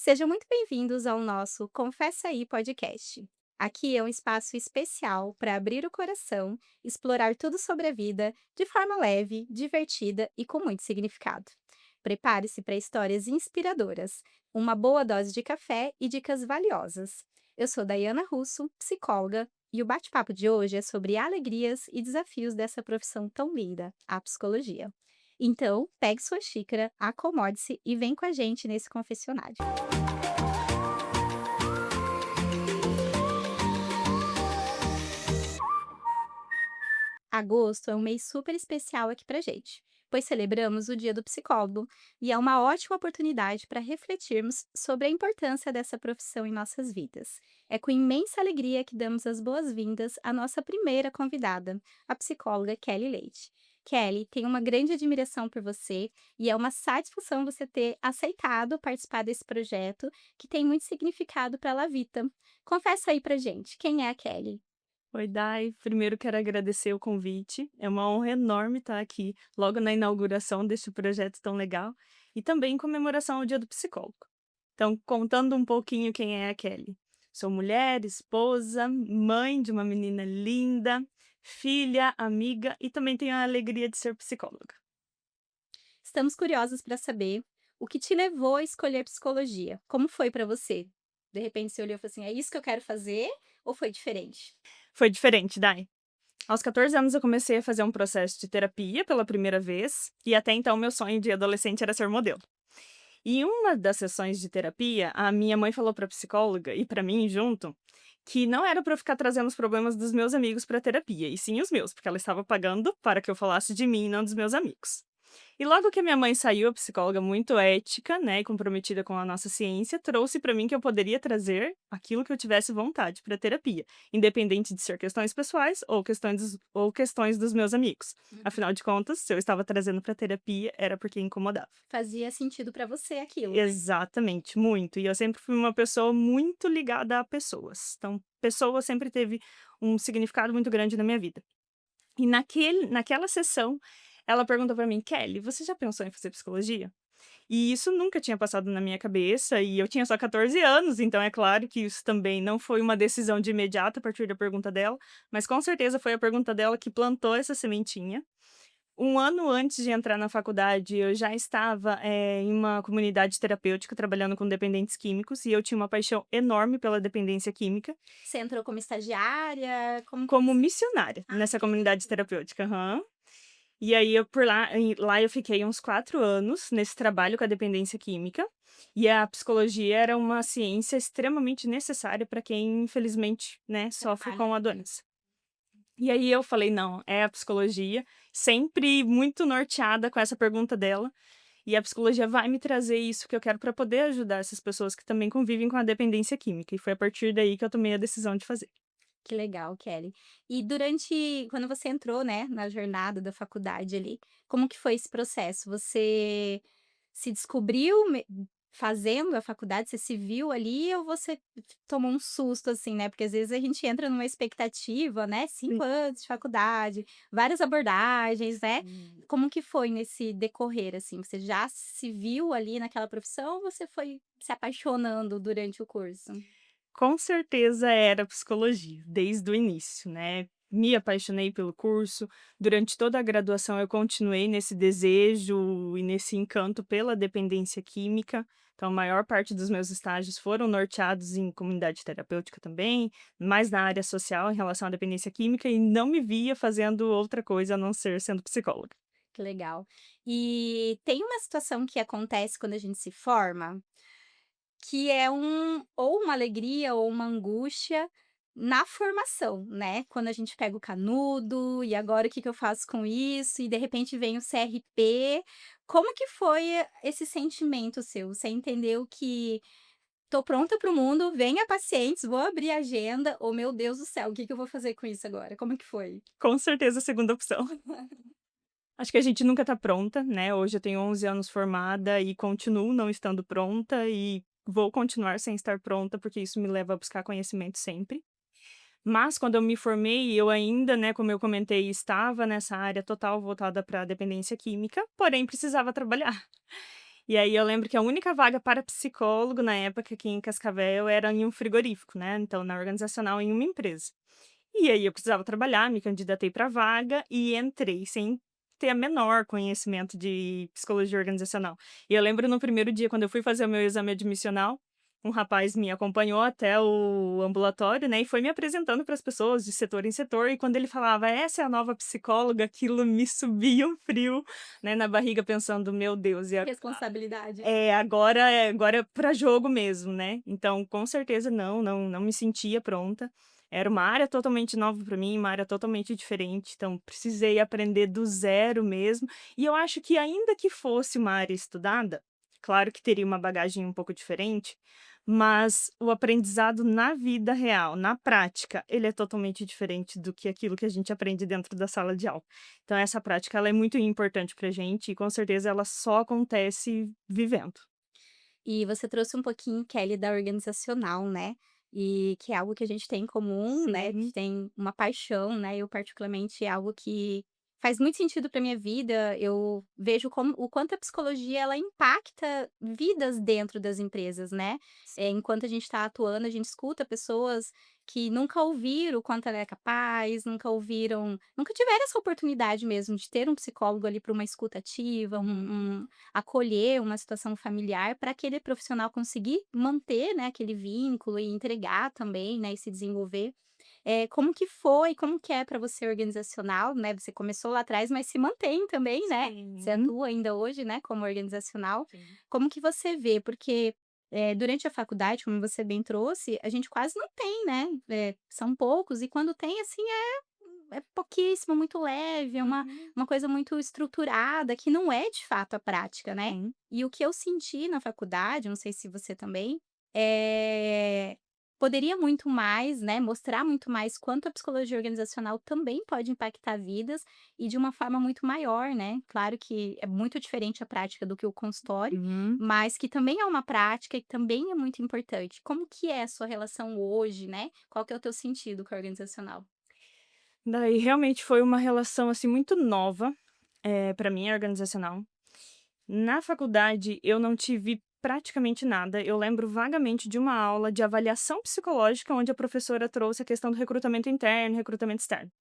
Sejam muito bem-vindos ao nosso Confessa Aí podcast. Aqui é um espaço especial para abrir o coração, explorar tudo sobre a vida de forma leve, divertida e com muito significado. Prepare-se para histórias inspiradoras, uma boa dose de café e dicas valiosas. Eu sou Daiana Russo, psicóloga, e o bate-papo de hoje é sobre alegrias e desafios dessa profissão tão linda, a psicologia. Então, pegue sua xícara, acomode-se e vem com a gente nesse confessionário. Agosto é um mês super especial aqui pra gente, pois celebramos o Dia do Psicólogo e é uma ótima oportunidade para refletirmos sobre a importância dessa profissão em nossas vidas. É com imensa alegria que damos as boas-vindas à nossa primeira convidada, a psicóloga Kelly Leite. Kelly, tenho uma grande admiração por você e é uma satisfação você ter aceitado participar desse projeto que tem muito significado para a Lavita. Confessa aí pra gente, quem é a Kelly? Oi, Dai. Primeiro quero agradecer o convite. É uma honra enorme estar aqui logo na inauguração deste projeto tão legal e também em comemoração ao Dia do Psicólogo. Então, contando um pouquinho quem é a Kelly. Sou mulher, esposa, mãe de uma menina linda, filha, amiga e também tenho a alegria de ser psicóloga. Estamos curiosas para saber o que te levou a escolher psicologia. Como foi para você? De repente você olhou e falou assim: "É isso que eu quero fazer", ou foi diferente? Foi diferente, Dai. Aos 14 anos eu comecei a fazer um processo de terapia pela primeira vez e até então meu sonho de adolescente era ser modelo. E em uma das sessões de terapia, a minha mãe falou para a psicóloga e para mim junto, que não era para eu ficar trazendo os problemas dos meus amigos para terapia, e sim os meus, porque ela estava pagando para que eu falasse de mim e não dos meus amigos. E logo que a minha mãe saiu, a psicóloga muito ética, né, e comprometida com a nossa ciência, trouxe para mim que eu poderia trazer aquilo que eu tivesse vontade para terapia, independente de ser questões pessoais ou questões dos meus amigos. Uhum. Afinal de contas, se eu estava trazendo para terapia, era porque incomodava. Fazia sentido para você aquilo, né? Exatamente, muito. E eu sempre fui uma pessoa muito ligada a pessoas. Então, pessoa sempre teve um significado muito grande na minha vida. E naquela sessão, ela perguntou pra mim: "Kelly, você já pensou em fazer psicologia?" E isso nunca tinha passado na minha cabeça, e eu tinha só 14 anos, então é claro que isso também não foi uma decisão de imediato a partir da pergunta dela, mas com certeza foi a pergunta dela que plantou essa sementinha. Um ano antes de entrar na faculdade, eu já estava, em uma comunidade terapêutica trabalhando com dependentes químicos e eu tinha uma paixão enorme pela dependência química, Você entrou como estagiária? Como que como você missionária nessa comunidade terapêutica. Aham. E aí eu por lá eu fiquei uns 4 anos nesse trabalho com a dependência química, e a psicologia era uma ciência extremamente necessária para quem infelizmente, né, sofre trabalha com a com isso? doença. E aí eu falei: "Não, é a psicologia", sempre muito norteada com essa pergunta dela. E a psicologia vai me trazer isso que eu quero para poder ajudar essas pessoas que também convivem com a dependência química, e foi a partir daí que eu tomei a decisão de fazer. Que legal, Kelly. E durante quando você entrou, né, na jornada da faculdade ali, como que foi esse processo? Você se descobriu fazendo a faculdade, você se viu ali ou você tomou um susto, assim, né? Porque às vezes a gente entra numa expectativa, né? Sim. 5 anos de faculdade, várias abordagens, né? Como que foi nesse decorrer, assim? Você já se viu ali naquela profissão ou você foi se apaixonando durante o curso? Com certeza era psicologia, desde o início, né. Me apaixonei pelo curso, durante toda a graduação eu continuei nesse desejo e nesse encanto pela dependência química, então a maior parte dos meus estágios foram norteados em comunidade terapêutica também, mais na área social em relação à dependência química e não me via fazendo outra coisa a não ser sendo psicóloga. Que legal. E tem uma situação que acontece quando a gente se forma, que é ou uma alegria ou uma angústia na formação, né? Quando a gente pega o canudo, e agora o que que eu faço com isso? E de repente vem o CRP. Como que foi esse sentimento seu? Você entendeu que tô pronta para o mundo, venha pacientes, vou abrir a agenda, ou meu Deus do céu, o que que eu vou fazer com isso agora? Como que foi? Com certeza a segunda opção. Acho que a gente nunca tá pronta, né, hoje eu tenho 11 anos formada e continuo não estando pronta e vou continuar sem estar pronta, porque isso me leva a buscar conhecimento sempre. Mas quando eu me formei, eu ainda, né, como eu comentei, estava nessa área total voltada para dependência química, porém precisava trabalhar. E aí eu lembro que a única vaga para psicólogo na época aqui em Cascavel era em um frigorífico, né, então na organizacional em uma empresa. E aí eu precisava trabalhar, me candidatei para a vaga e entrei sem ter a menor conhecimento de psicologia organizacional. E eu lembro no primeiro dia, quando eu fui fazer o meu exame admissional, um rapaz me acompanhou até o ambulatório, né, e foi me apresentando para as pessoas de setor em setor, e quando ele falava: "Essa é a nova psicóloga", aquilo me subia um frio, né, na barriga pensando: "Meu Deus, Responsabilidade. agora é pra jogo mesmo, né". Então, com certeza não me sentia pronta. Era uma área totalmente nova para mim, uma área totalmente diferente, então precisei aprender do zero mesmo. E eu acho que ainda que fosse uma área estudada, claro que teria uma bagagem um pouco diferente, mas o aprendizado na vida real, na prática, ele é totalmente diferente do que aquilo que a gente aprende dentro da sala de aula. Então essa prática ela é muito importante pra gente e com certeza ela só acontece vivendo. E você trouxe um pouquinho, Kelly, da organizacional, né, e que é algo que a gente tem em comum, né, que Sim. tem uma paixão, né, eu particularmente é algo que faz muito sentido para minha vida, eu vejo como o quanto a psicologia ela impacta vidas dentro das empresas, né. Enquanto a gente está atuando, a gente escuta pessoas que nunca ouviram o quanto ela é capaz, nunca tiveram essa oportunidade mesmo de ter um psicólogo ali para uma escuta ativa, acolher uma situação familiar para aquele profissional conseguir manter, né, aquele vínculo e entregar também, né, e se desenvolver. Como que foi, como que é para você organizacional, né, você começou lá atrás, mas se mantém também, né, você Sim. atua ainda hoje, né, como organizacional. Sim. Como que você vê? Porque, durante a faculdade, como você bem trouxe, a gente quase não tem, né, são poucos e quando tem, assim, é pouquíssimo, muito leve, é uma Uhum. uma coisa muito estruturada, que não é de fato a prática, né. Sim. E o que eu senti na faculdade, não sei se você também, eh, poderia muito mais, né, mostrar muito mais quanto a psicologia organizacional também pode impactar vidas e de uma forma muito maior, né. Claro que é muito diferente a prática do que o consultório, Uhum. mas que também é uma prática e também é muito importante. Como que é a sua relação hoje, né, qual que é o teu sentido com a organizacional? Daí realmente foi uma relação, assim, muito nova, pra mim, organizacional. Na faculdade eu não tive praticamente nada, eu lembro vagamente de uma aula de avaliação psicológica onde a professora trouxe a questão do recrutamento interno, recrutamento externo.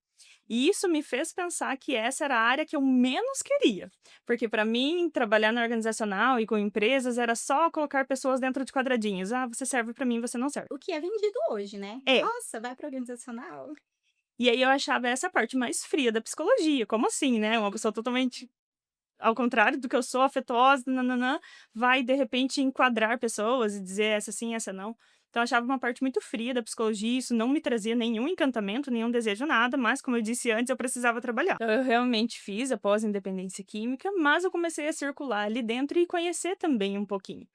E isso me fez pensar que essa era a área que eu menos queria, porque para mim trabalhar na organizacional e com empresas era só colocar pessoas dentro de quadradinhos, "Ah, você serve para mim, você não serve". O que é vendido hoje, né. É. "Nossa, vai para organizacional". E aí eu achava essa parte mais fria da psicologia, como assim, né, uma pessoa totalmente ao contrário do que eu sou, afetuosa, nã vai de repente enquadrar pessoas e dizer essa sim, essa não. Então eu achava uma parte muito fria da psicologia, isso não me trazia nenhum encantamento, nenhum desejo, nada, mas como eu disse antes, eu precisava trabalhar. Então eu realmente fiz a pós-independência química, mas eu comecei a circular ali dentro e conhecer também um pouquinho.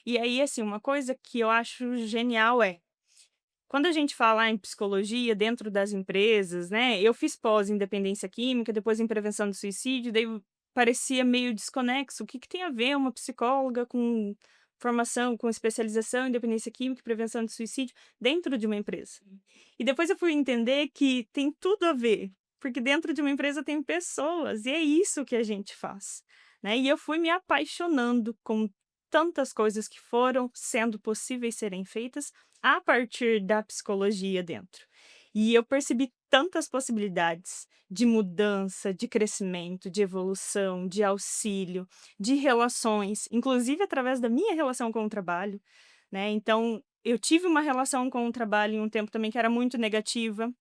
E aí, assim, uma coisa que eu acho genial é quando a gente fala em psicologia dentro das empresas, né, eu fiz pós em dependência química, depois em prevenção do suicídio, daí parecia meio desconexo. O que que tem a ver uma psicóloga com formação, com especialização em dependência química e prevenção do suicídio dentro de uma empresa? E depois eu fui entender que tem tudo a ver, porque dentro de uma empresa tem pessoas e é isso que a gente faz, né? E eu fui me apaixonando com tantas coisas que foram sendo possíveis serem feitas a partir da psicologia dentro. E eu percebi tantas possibilidades de mudança, de crescimento, de evolução, de auxílio, de relações, inclusive através da minha relação com o trabalho, né? Então, eu tive uma relação com o trabalho em um tempo também que era muito negativa,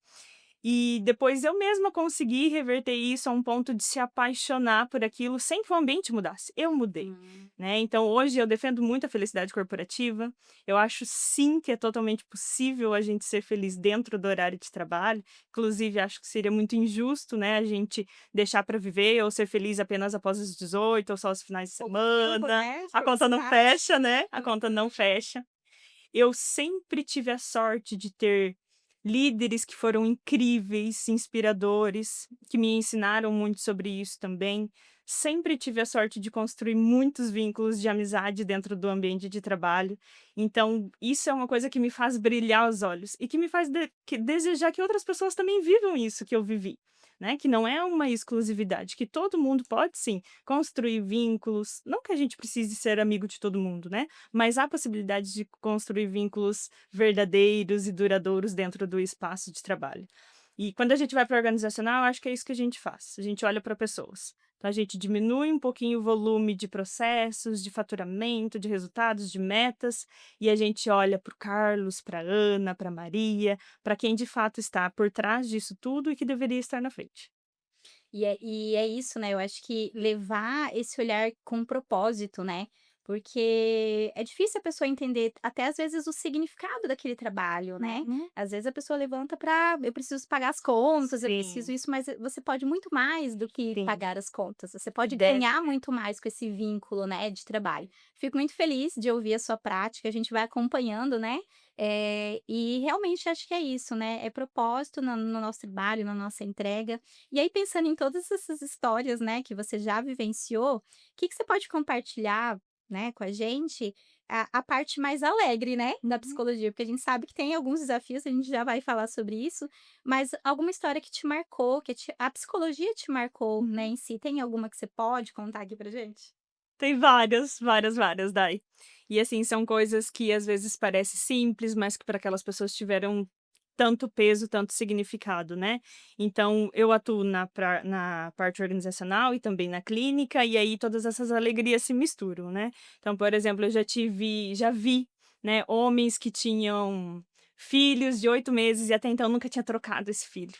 e depois eu mesma consegui reverter isso a um ponto de se apaixonar por aquilo sem que o ambiente mudasse, eu mudei, Hum. né. Então hoje eu defendo muito a felicidade corporativa, eu acho sim que é totalmente possível a gente ser feliz dentro do horário de trabalho, inclusive acho que seria muito injusto, né, a gente deixar para viver ou ser feliz apenas após os 18 ou só os finais de Pouco tempo, semana, né, de a conta não felicidade. fecha, né, a conta não fecha. Eu sempre tive a sorte de ter líderes que foram incríveis, inspiradores, que me ensinaram muito sobre isso também. Sempre tive a sorte de construir muitos vínculos de amizade dentro do ambiente de trabalho. Então, isso é uma coisa que me faz brilhar os olhos e que me faz desejar que outras pessoas também vivam isso que eu vivi. né, que não é uma exclusividade, que todo mundo pode sim construir vínculos, não que a gente precise ser amigo de todo mundo, né, mas há possibilidade de construir vínculos verdadeiros e duradouros dentro do espaço de trabalho. E quando a gente vai para o organizacional, acho que é isso que a gente faz, a gente olha para pessoas. Então a gente diminui um pouquinho o volume de processos, de faturamento, de resultados, de metas, e a gente olha para o Carlos, para a Ana, para a Maria, para quem de fato está por trás disso tudo e que deveria estar na frente. E é isso, né, eu acho que levar esse olhar com propósito, né, porque é difícil a pessoa entender até às vezes o significado daquele trabalho, né. Uhum. Às vezes a pessoa levanta para "Eu preciso pagar as contas, eu preciso Sim, isso", mas você pode muito mais do que sim. pagar as contas, você pode Deve. ganhar muito mais com esse vínculo, né, de trabalho. Fico muito feliz de ouvir a sua prática, a gente vai acompanhando, né, e realmente acho que é isso, né, é propósito no nosso trabalho, na nossa entrega. E aí pensando em todas essas histórias, né, que você já vivenciou, o que que você pode compartilhar, né, com a gente, a parte mais alegre, né, da Uhum. psicologia? Porque a gente sabe que tem alguns desafios, a gente já vai falar sobre isso, mas alguma história que te marcou, que a psicologia te marcou, né, Uhum. em si, tem alguma que você pode contar aqui pra gente? Tem várias, várias, várias, Dai. E assim, são coisas que às vezes parece simples, mas que para aquelas pessoas tiveram tanto peso, tanto significado, né. Então eu atuo na parte organizacional e também na clínica, e aí todas essas alegrias se misturam, né. Então, por exemplo, já vi, né, homens que tinham filhos de 8 meses e até então nunca tinha trocado esse filho.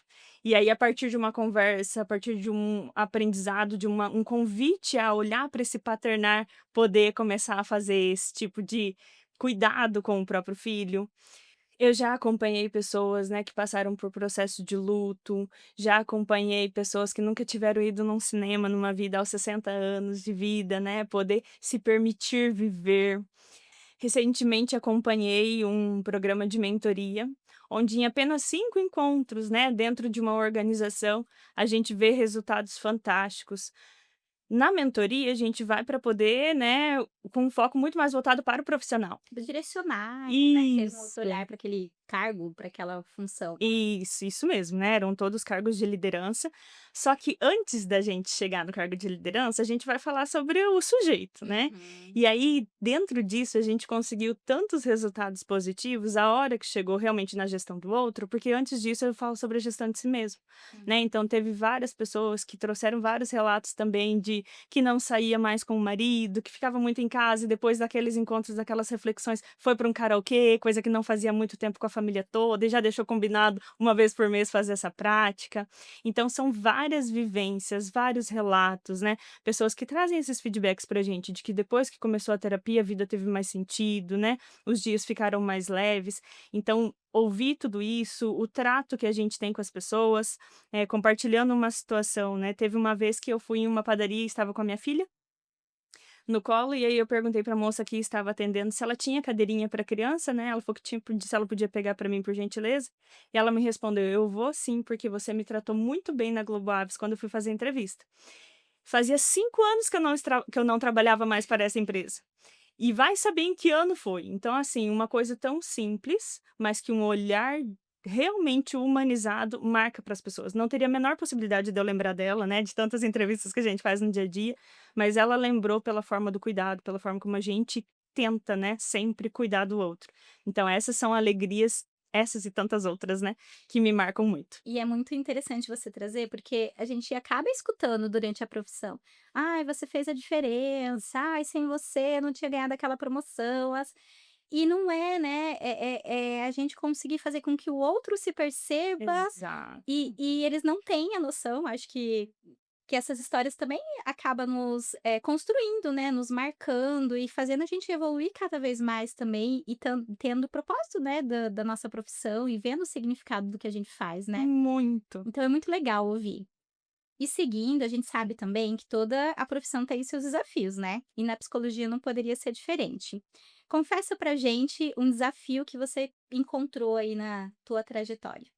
E aí a partir de uma conversa, a partir de um aprendizado, de um convite a olhar para esse paternar, poder começar a fazer esse tipo de cuidado com o próprio filho. Eu já acompanhei pessoas, né, que passaram por processo de luto, já acompanhei pessoas que nunca tiveram ido num cinema numa vida aos 60 anos de vida, né, poder se permitir viver. Recentemente acompanhei um programa de mentoria, onde em apenas 5 encontros, né, dentro de uma organização, a gente vê resultados fantásticos. Na mentoria, a gente vai para poder, né, com um foco muito mais voltado para o profissional. Direcionar, né, ter um outro olhar Isso. para aquele cargo, para aquela função. Isso mesmo, né, eram todos cargos de liderança, só que antes da gente chegar no cargo de liderança, a gente vai falar sobre o sujeito, né. Uhum. E aí, dentro disso, a gente conseguiu tantos resultados positivos a hora que chegou realmente na gestão do outro, porque antes disso eu falo sobre a gestão de si mesmo, Hum. né. Então teve várias pessoas que trouxeram vários relatos também de que não saía mais com o marido, que ficava muito em casa e depois daqueles encontros, daquelas reflexões, foi para um karaokê, coisa que não fazia há muito tempo com a família toda e já deixou combinado uma vez por mês fazer essa prática. Então são várias vivências, vários relatos, né, pessoas que trazem esses feedbacks pra gente de que depois que começou a terapia a vida teve mais sentido, né, os dias ficaram mais leves. Então ouvir tudo isso, o trato que a gente tem com as pessoas, compartilhando uma situação, né, teve uma vez que eu fui em uma padaria e estava com a minha filha no colo, e aí eu perguntei pra moça que estava atendendo se ela tinha cadeirinha para criança, né, ela falou que tinha, se ela podia pegar para mim por gentileza, e ela me respondeu: "Eu vou sim, porque você me tratou muito bem na Globo Aves quando eu fui fazer a entrevista". Fazia 5 anos que eu não trabalhava mais para essa empresa. E vai saber em que ano foi. Então, assim, uma coisa tão simples, mas que um olhar realmente humanizado marca para as pessoas. Não teria a menor possibilidade de eu lembrar dela, né, de tantas entrevistas que a gente faz no dia a dia, mas ela lembrou pela forma do cuidado, pela forma como a gente tenta, né, sempre cuidar do outro. Então essas são alegrias, essas e tantas outras, né, que me marcam muito. E é muito interessante você trazer, porque a gente acaba escutando durante a profissão. "Ai, você fez a diferença. Ai, sem você eu não tinha ganhado aquela promoção". E não é, né, é a gente conseguir fazer com que o outro se perceba e Exato. e eles não têm a noção, acho que essas histórias também acabam nos, construindo, né, nos marcando e fazendo a gente evoluir cada vez mais também e tendo o propósito, né, da nossa profissão e vendo o significado do que a gente faz, né. Muito. Então é muito legal ouvir. E seguindo, a gente sabe também que toda a profissão tem seus desafios, né? E na psicologia não poderia ser diferente. Confessa pra gente um desafio que você encontrou aí na tua trajetória.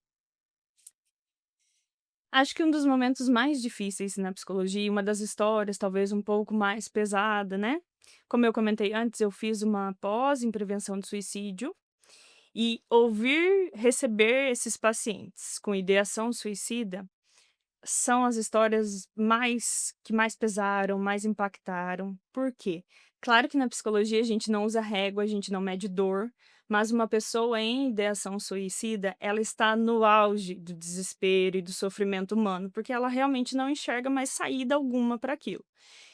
Acho que um dos momentos mais difíceis na psicologia, e uma das histórias talvez um pouco mais pesada, né, como eu comentei antes, eu fiz uma pós em prevenção de suicídio, e receber esses pacientes com ideação suicida São as histórias mais pesaram, mais impactaram. Por quê? Claro que na psicologia a gente não usa régua, a gente não mede dor, mas uma pessoa em ideação suicida, ela está no auge do desespero e do sofrimento humano, porque ela realmente não enxerga mais saída alguma para aquilo.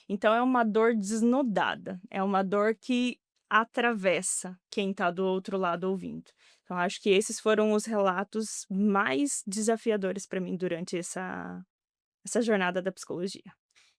Então é uma dor desnudada, é uma dor que atravessa quem está do outro lado ouvindo. Então acho que esses foram os relatos mais desafiadores para mim durante essa jornada da psicologia.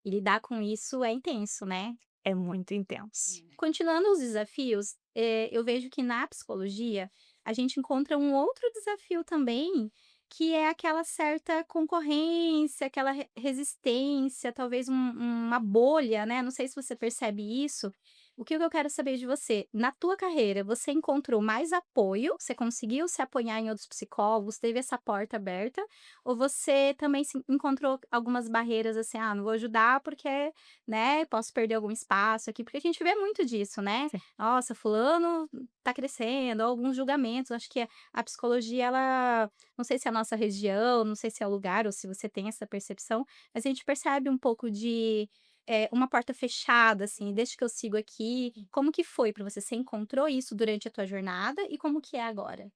E lidar com isso é intenso, né? É muito intenso. Continuando os desafios, eu vejo que na psicologia a gente encontra um outro desafio também, que é aquela certa concorrência, aquela resistência, talvez uma bolha, né? Não sei se você percebe isso. O que eu quero saber de você? Na tua carreira, você encontrou mais apoio? Você conseguiu se apoiar em outros psicólogos? Teve essa porta aberta? Ou você também encontrou algumas barreiras assim, ah, não vou ajudar porque, né, posso perder algum espaço aqui, porque a gente vê muito disso, né? Sim. Nossa, fulano tá crescendo, ou alguns julgamentos. Acho que a psicologia, ela, não sei se é a nossa região, não sei se é o lugar ou se você tem essa percepção, mas a gente percebe um pouco de uma porta fechada, assim, desde que eu sigo aqui. Como que foi pra você? Você encontrou isso durante a tua jornada e como que é agora?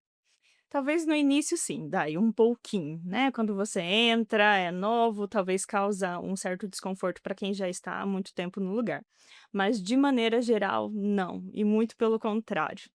Talvez no início sim, daí um pouquinho, né, quando você entra, é novo, talvez causa um certo desconforto para quem já está há muito tempo no lugar. Mas de maneira geral, não, e muito pelo contrário.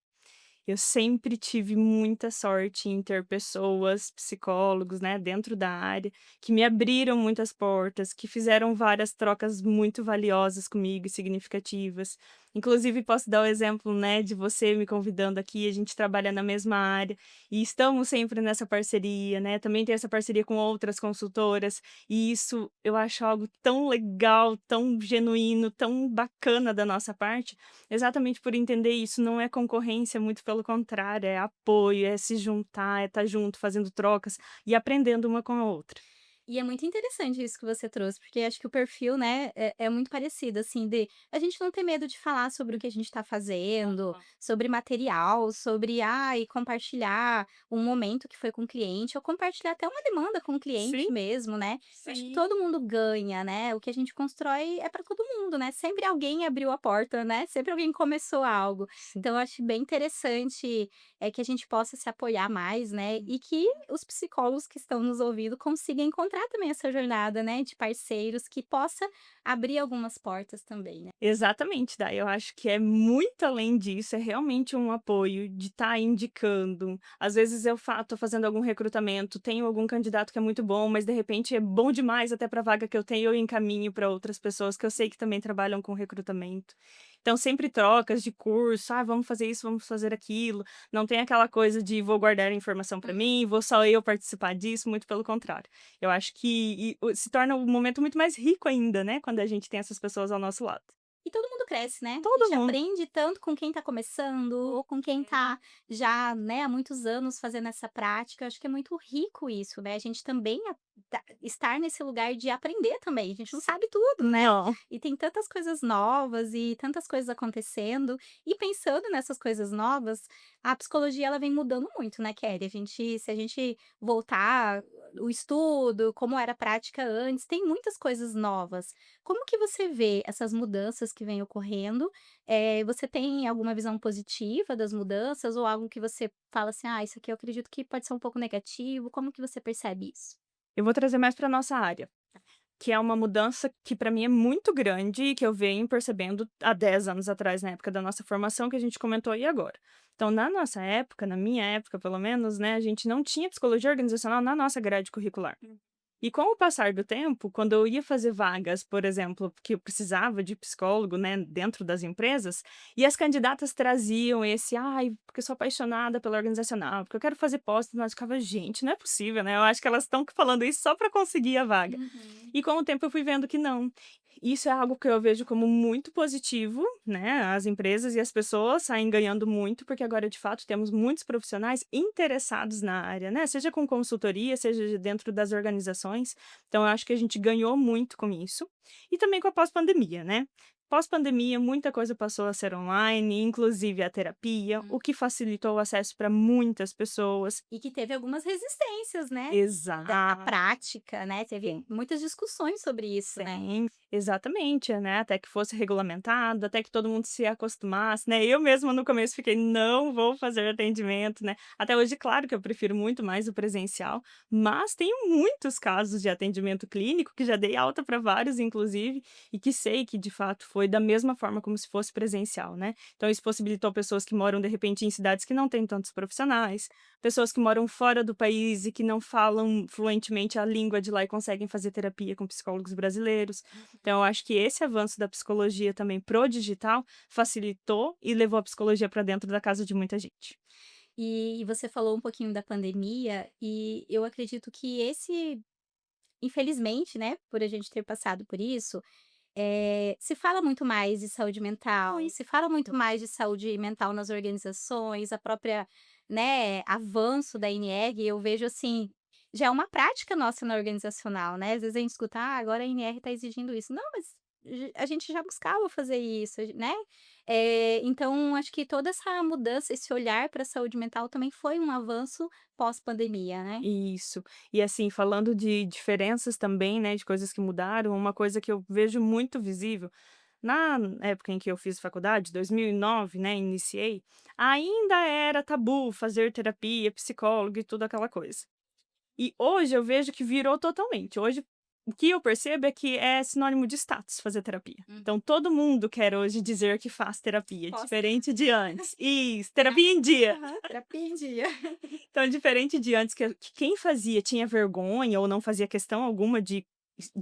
Eu sempre tive muita sorte em ter pessoas, psicólogos, né, dentro da área, que me abriram muitas portas, que fizeram várias trocas muito valiosas comigo e significativas. Inclusive, posso dar o exemplo, né, de você me convidando aqui, a gente trabalha na mesma área e estamos sempre nessa parceria, né? Também tem essa parceria com outras consultoras, e isso eu acho algo tão legal, tão genuíno, tão bacana da nossa parte. Exatamente por entender isso, não é concorrência, muito pelo contrário, é apoio, é se juntar, é estar junto, fazendo trocas e aprendendo uma com a outra. E é muito interessante isso que você trouxe, porque acho que o perfil, né, é muito parecido, assim, de a gente não ter medo de falar sobre o que a gente está fazendo, sobre material, sobre, ai, compartilhar um momento que foi com o cliente, ou compartilhar até uma demanda com o Sim, cliente mesmo, né. Eu acho que sim. todo mundo ganha, né, o que a gente constrói é para todo mundo, né, sempre alguém abriu a porta, né, sempre alguém começou algo. Sim. Então eu acho bem interessante, que a gente possa se apoiar mais, né, e que os psicólogos que estão nos ouvindo consigam encontrar também essa jornada, né, de parceiros que possa abrir algumas portas também, né. Exatamente, daí eu acho que é muito além disso, é realmente um apoio de estar indicando. Às vezes eu tô fazendo algum recrutamento, tenho algum candidato que é muito bom, mas de repente é bom demais até para a vaga que eu tenho, eu encaminho para outras pessoas que eu sei que também trabalham com recrutamento. Então sempre trocas de curso, "ah, vamos fazer isso, vamos fazer aquilo", não tem aquela coisa de vou guardar a informação para mim, vou só eu participar disso, muito pelo contrário. Eu acho que se torna um momento muito mais rico ainda, né, quando a gente tem essas pessoas ao nosso lado. E todo mundo cresce, né. A Todo gente mundo. aprende tanto com quem tá começando ou com quem tá já, né, há muitos anos fazendo essa prática. Eu acho que é muito rico isso, né, a gente também estar nesse lugar de aprender também, a gente não sabe tudo, né. Não. E tem tantas coisas novas e tantas coisas acontecendo. E pensando nessas coisas novas, a psicologia ela vem mudando muito, né, Kelly. Se a gente voltar o estudo, como era a prática antes, tem muitas coisas novas. Como que você vê essas mudanças que vêm ocorrendo? Você tem alguma visão positiva das mudanças ou algo que você fala assim: "Ah, isso aqui eu acredito que pode ser um pouco negativo", como que você percebe isso? Eu vou trazer mais para nossa área, que é uma mudança que para mim é muito grande e que eu venho percebendo há 10 anos atrás, na época da nossa formação, que a gente comentou aí agora. Então, na nossa época, na minha época pelo menos, né, a gente não tinha psicologia organizacional na nossa grade curricular. E com o passar do tempo, quando eu ia fazer vagas, por exemplo, porque eu precisava de psicólogo, né, dentro das empresas, e as candidatas traziam esse, ai, porque eu sou apaixonada pela organizacional, porque eu quero fazer pós, nós ficava, gente, não é possível, né? Eu acho que elas estão falando isso só para conseguir a vaga. Uhum. E com o tempo eu fui vendo que não. Isso é algo que eu vejo como muito positivo, né? As empresas e as pessoas saem ganhando muito, porque agora, de fato, temos muitos profissionais interessados na área, né? Seja com consultoria, seja dentro das organizações. Então, eu acho que a gente ganhou muito com isso. E também com a pós-pandemia, né? Pós-pandemia, muita coisa passou a ser online, inclusive a terapia, o que facilitou o acesso para muitas pessoas. E que teve algumas resistências, né, da Exato. prática, né, teve muitas discussões sobre isso, né. Sim, exatamente, né, até que fosse regulamentado, até que todo mundo se acostumasse, né. Eu mesma no começo fiquei: "Não vou fazer atendimento", né. Até hoje, claro que eu prefiro muito mais o presencial, mas tenho muitos casos de atendimento clínico que já dei alta para vários inclusive, e que sei que de fato foi da mesma forma como se fosse presencial, né. Então isso possibilitou pessoas que moram de repente em cidades que não têm tantos profissionais, pessoas que moram fora do país e que não falam fluentemente a língua de lá e conseguem fazer terapia com psicólogos brasileiros. Então eu acho que esse avanço da psicologia também pro digital facilitou e levou a psicologia para dentro da casa de muita gente. E você falou um pouquinho da pandemia, e eu acredito que esse infelizmente, né, por a gente ter passado por isso, se fala muito mais de saúde mental, e se fala muito mais de saúde mental nas organizações, a própria, né, avanço da NR, eu vejo assim, já é uma prática nossa na organizacional, né, às vezes a gente escuta: "Ah, agora a NR está exigindo isso". Não, mas a gente já buscava fazer isso, né. Então acho que toda essa mudança, esse olhar para a saúde mental também foi um avanço pós-pandemia, né. Isso. E assim, falando de diferenças também, né, de coisas que mudaram, uma coisa que eu vejo muito visível, na época em que eu fiz faculdade, 2009, né, iniciei, ainda era tabu fazer terapia, psicólogo e tudo aquela coisa. E hoje eu vejo que virou totalmente. Hoje, o que eu percebo é que é sinônimo de status fazer terapia. Hum. Então todo mundo quer hoje dizer que faz terapia, Posso diferente de antes. Isso, terapia terapia em dia. aham, terapia em dia. Então, diferente de antes que quem fazia tinha vergonha ou não fazia questão alguma de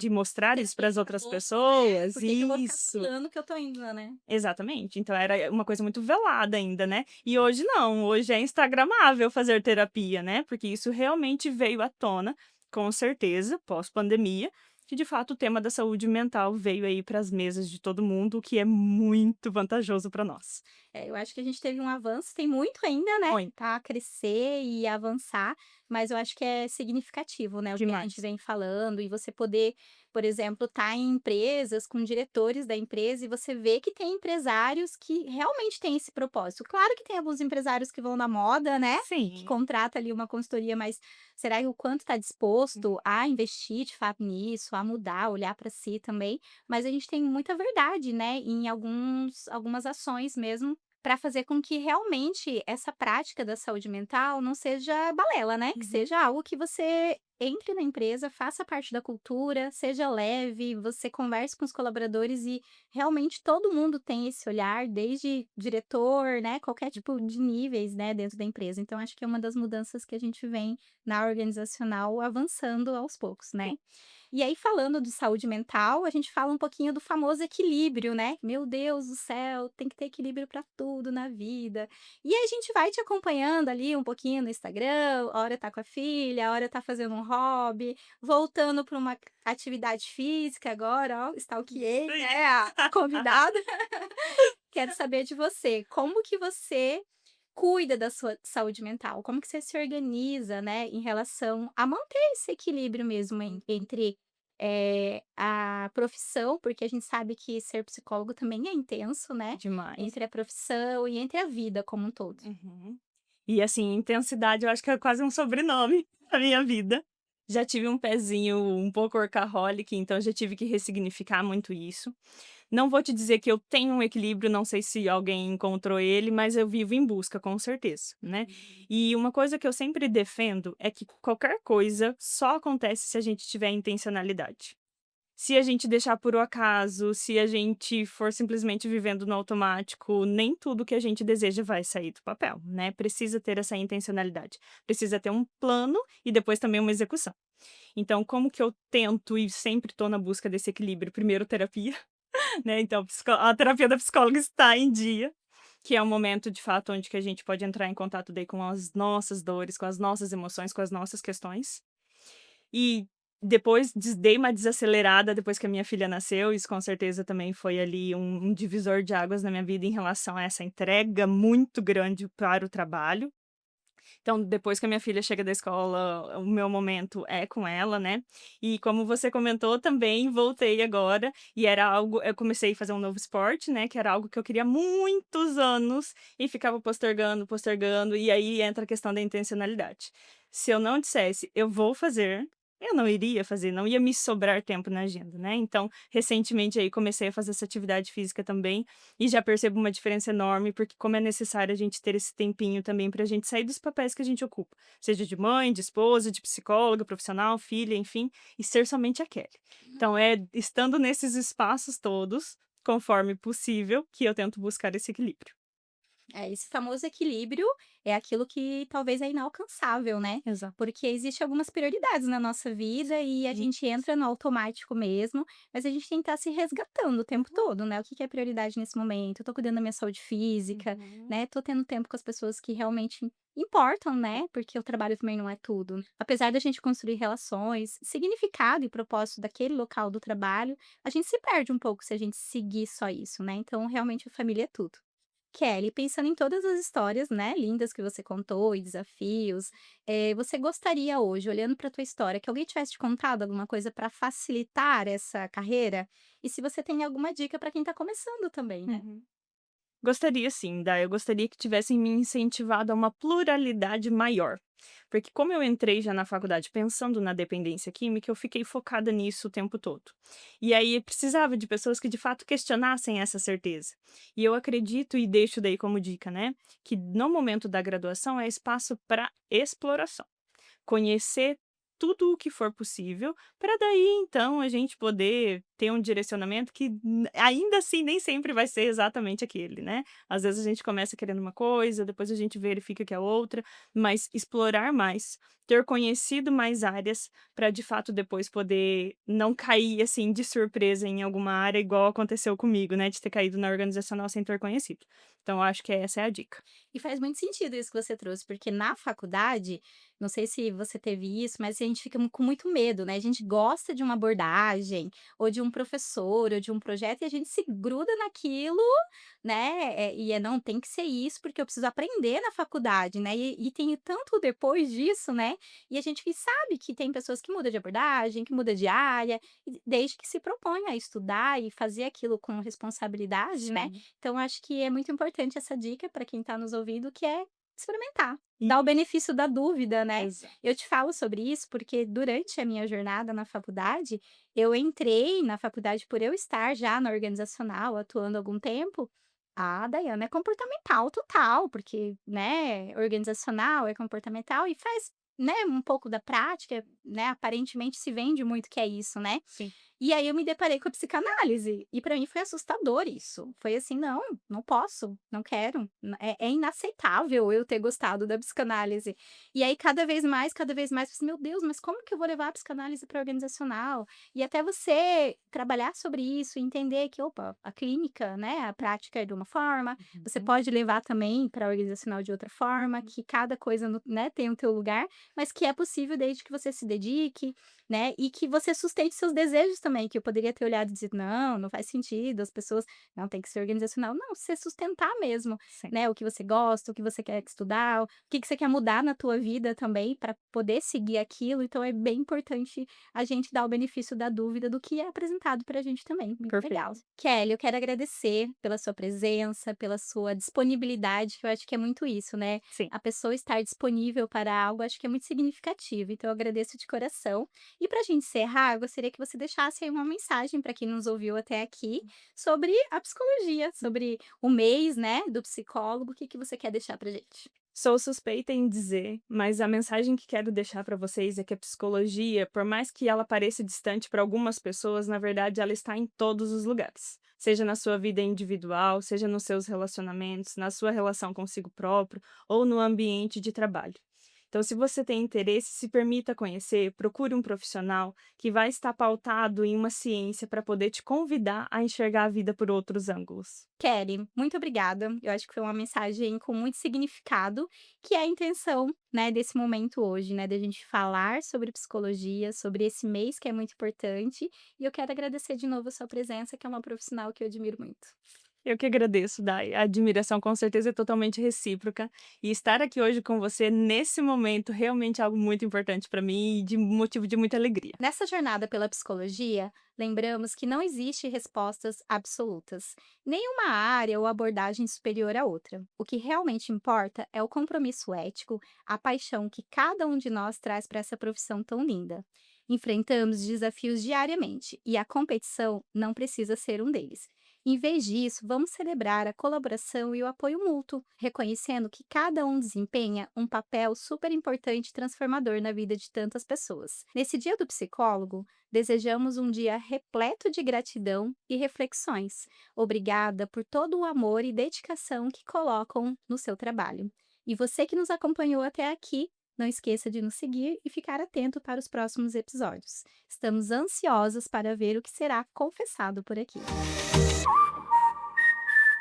mostrar isso para Terapia as para outras outros, né. pessoas. Por que que eu vou ficar Isso. falando que eu tô indo, né. Exatamente. Então era uma coisa muito velada ainda, né. E hoje não, hoje é instagramável fazer terapia, né, porque isso realmente veio à tona, com certeza, pós-pandemia, que de fato o tema da saúde mental veio aí para as mesas de todo mundo, o que é muito vantajoso para nós. Eu acho que a gente teve um avanço, tem muito ainda, né, Muito, tá, a crescer e avançar, mas eu acho que é significativo, né, o que a gente demais. vem falando e você poder, por exemplo, estar em empresas com diretores da empresa e você vê que tem empresários que realmente têm esse propósito. Claro que tem alguns empresários que vão na moda, né, que Sim. contrata ali uma consultoria, mas será que o quanto está disposto a investir de fato nisso, a mudar, olhar para si também, mas a gente tem muita verdade, né, em algumas ações mesmo para fazer com que realmente essa prática da saúde mental não seja balela, né, que Uhum. seja algo que você entre na empresa, faça parte da cultura, seja leve, você converse com os colaboradores e realmente todo mundo tem esse olhar, desde diretor, né, qualquer tipo de níveis, né, dentro da empresa. Então acho que é uma das mudanças que a gente vem na organizacional avançando aos poucos, né. E aí, falando de saúde mental, a gente fala um pouquinho do famoso equilíbrio, né? Meu Deus do céu, tem que ter equilíbrio para tudo na vida. E aí a gente vai te acompanhando ali um pouquinho no Instagram, a hora tá com a filha, a hora tá fazendo um hobby, voltando para uma atividade física agora, ó, stalkeei, Sim. né, a convidada. Quero saber de você, como que você cuida da sua saúde mental? Como que você se organiza, né, em relação a manter esse equilíbrio mesmo entre, a profissão, porque a gente sabe que ser psicólogo também é intenso, né, Demais. entre a profissão e entre a vida como um todo. Uhum. E assim, intensidade eu acho que é quase um sobrenome na minha vida. Já tive um pezinho um pouco workaholic, então já tive que ressignificar muito isso. Não vou te dizer que eu tenho um equilíbrio, não sei se alguém encontrou ele, mas eu vivo em busca, com certeza, né. E uma coisa que eu sempre defendo é que qualquer coisa só acontece se a gente tiver intencionalidade. Se a gente deixar por o acaso, se a gente for simplesmente vivendo no automático, nem tudo que a gente deseja vai sair do papel, né. Precisa ter essa intencionalidade, precisa ter um plano e depois também uma execução. Então como que eu tento e sempre estou na busca desse equilíbrio? Primeiro terapia, né, então a terapia da psicóloga está em dia, que é um momento de fato onde que a gente pode entrar em contato daí com as nossas dores, com as nossas emoções, com as nossas questões. E depois dei uma desacelerada depois que a minha filha nasceu, isso com certeza também foi ali um divisor de águas na minha vida em relação a essa entrega muito grande para o trabalho. Então, depois que a minha filha chega da escola, o meu momento é com ela, né. E como você comentou também, voltei agora, e era algo eu comecei a fazer um novo esporte, né, que era algo que eu queria há muitos anos e ficava postergando, postergando, e aí entra a questão da intencionalidade. Se eu não dissesse: "Eu vou fazer", eu não iria fazer, não ia me sobrar tempo na agenda, né. Então, recentemente aí comecei a fazer essa atividade física também, e já percebo uma diferença enorme, porque como é necessário a gente ter esse tempinho também para a gente sair dos papéis que a gente ocupa, seja de mãe, de esposa, de psicóloga, profissional, filha, enfim, e ser somente a Kelly. Então é estando nesses espaços todos, conforme possível, que eu tento buscar esse equilíbrio. É, esse famoso equilíbrio é aquilo que talvez é inalcançável, né? Exato. Porque existe algumas prioridades na nossa vida e a Sim. gente entra no automático mesmo, mas a gente tem que estar se resgatando o tempo todo, né? O que que é prioridade nesse momento? Eu tô cuidando da minha saúde física, Uhum. né? Tô tendo tempo com as pessoas que realmente importam, né? Porque o trabalho também não é tudo. Apesar da gente construir relações, significado e propósito daquele local do trabalho, a gente se perde um pouco se a gente seguir só isso, né? Então, realmente, a família é tudo. Kelly, pensando em todas as histórias, né, lindas que você contou e desafios, você gostaria hoje, olhando para tua história, que alguém tivesse te contado alguma coisa para facilitar essa carreira? E se você tem alguma dica para quem está começando também, né? Uhum. Gostaria sim, eu gostaria que tivessem me incentivado a uma pluralidade maior. Porque como eu entrei já na faculdade pensando na dependência química, eu fiquei focada nisso o tempo todo. E aí precisava de pessoas que de fato questionassem essa certeza. E eu acredito e deixo daí como dica, né, que no momento da graduação é espaço para exploração. Conhecer tudo o que for possível, para daí então a gente poder ter um direcionamento que ainda assim nem sempre vai ser exatamente aquele, né. Às vezes a gente começa querendo uma coisa, depois a gente verifica que é outra, mas explorar mais, ter conhecido mais áreas, para de fato depois poder não cair, assim, de surpresa em alguma área igual aconteceu comigo, né, de ter caído na organizacional sem ter conhecido. Então eu acho que essa é a dica. E faz muito sentido isso que você trouxe, porque na faculdade, não sei se você teve isso, mas a gente fica com muito medo, né? A gente gosta de uma abordagem, ou de um professor, ou de um projeto, e a gente se gruda naquilo, né? Não, tem que ser isso, porque eu preciso aprender na faculdade, né? E tem tanto depois disso, né? E a gente sabe que tem pessoas que mudam de abordagem, que mudam de área, desde que se propõe a estudar e fazer aquilo com responsabilidade, né? Sim. Então, acho que é muito importante essa dica para quem está nos ouvindo, que é experimentar, E dar o benefício da dúvida, né. exato. Eu te falo sobre isso, porque durante a minha jornada na faculdade, eu entrei na faculdade por eu estar já na organizacional, atuando há algum tempo. A Daiana é comportamental total, porque, né, organizacional é comportamental e faz, né, um pouco da prática, né, aparentemente se vende muito que é isso, né. Sim. E aí eu me deparei com a psicanálise, e para mim foi assustador isso. Foi assim: "Não, não posso, não quero, é inaceitável eu ter gostado da psicanálise". E aí cada vez mais, eu falei assim: "Meu Deus, mas como que eu vou levar a psicanálise para organizacional?". E até você trabalhar sobre isso e entender que, opa, a clínica, né, a prática é de uma forma, você Uhum. pode levar também para organizacional de outra forma, que cada coisa né, tem o teu lugar, mas que é possível desde que você se dedique, né, e que você sustente seus desejos também, que eu poderia ter olhado e dizer: "Não, não faz sentido, as pessoas não, tem que ser organizacional". Não, você sustentar mesmo, Sim. né, o que você gosta, o que você quer estudar, o que que você quer mudar na tua vida também para poder seguir aquilo, então é bem importante a gente dar o benefício da dúvida do que é apresentado pra gente também, muito legal. Perfeito. Kelly, eu quero agradecer pela sua presença, pela sua disponibilidade, que eu acho que é muito isso, né, Sim. a pessoa estar disponível para algo, acho que é muito significativo, então eu agradeço de coração. E para a gente encerrar, eu gostaria que você deixasse aí uma mensagem para quem nos ouviu até aqui sobre a psicologia, sobre o mês, né, do psicólogo. O que que você quer deixar pra gente? Sou suspeita em dizer, mas a mensagem que quero deixar para vocês é que a psicologia, por mais que ela pareça distante para algumas pessoas, na verdade ela está em todos os lugares. Seja na sua vida individual, seja nos seus relacionamentos, na sua relação consigo próprio ou no ambiente de trabalho. Então, se você tem interesse, se permita conhecer, procure um profissional que vai estar pautado em uma ciência para poder te convidar a enxergar a vida por outros ângulos. Kelly, muito obrigada. Eu acho que foi uma mensagem com muito significado, que é a intenção, né, desse momento hoje, né, da gente falar sobre psicologia, sobre esse mês que é muito importante. E eu quero agradecer de novo a sua presença, que é uma profissional que eu admiro muito. Eu que agradeço, Dai. A admiração com certeza é totalmente recíproca. E estar aqui hoje com você nesse momento realmente é algo muito importante para mim e de motivo de muita alegria. Nessa jornada pela psicologia, lembramos que não existe respostas absolutas, nenhuma área ou abordagem superior à outra. O que realmente importa é o compromisso ético, a paixão que cada um de nós traz para essa profissão tão linda. Enfrentamos desafios diariamente e a competição não precisa ser um deles. Em vez disso, vamos celebrar a colaboração e o apoio mútuo, reconhecendo que cada um desempenha um papel super importante e transformador na vida de tantas pessoas. Nesse Dia do Psicólogo, desejamos um dia repleto de gratidão e reflexões. Obrigada por todo o amor e dedicação que colocam no seu trabalho. E você que nos acompanhou até aqui, não esqueça de nos seguir e ficar atento para os próximos episódios. Estamos ansiosos para ver o que será confessado por aqui.